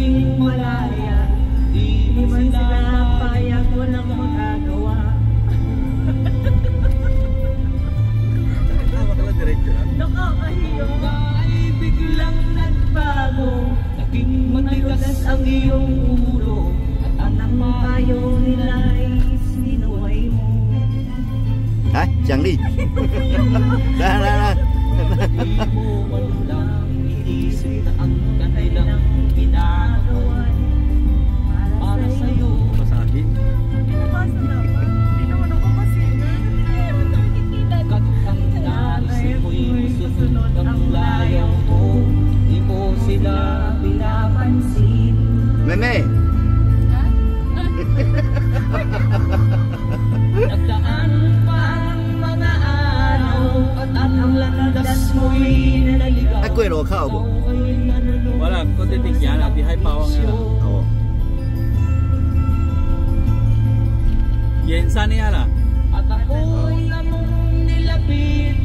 naging malaya. Di man sila payag, walang magagawa. Nakakahiyo ay biglang nagbago. Naging matigas ang iyong ulo, at ang payo nila ay sinuway mo. Hả? Chẳng đi. Ra ra ra. Di mo man lang inisip na ang kanilang ginagawa para sa'yo. Basahin. Pinabasa na ba? Hindi naman ako masinan. Kat ang naisip mo'y susunod ang layaw mo. Di mo sila pinapansin. Meme. Nagdaan pa ang mga araw, at ang landas mo'y naliligaw. Ay, kuya, roka ako. Wala, kung titigyan natin, hay pawang nila. Oo. Yensa niya na. At ako'y namong nilapit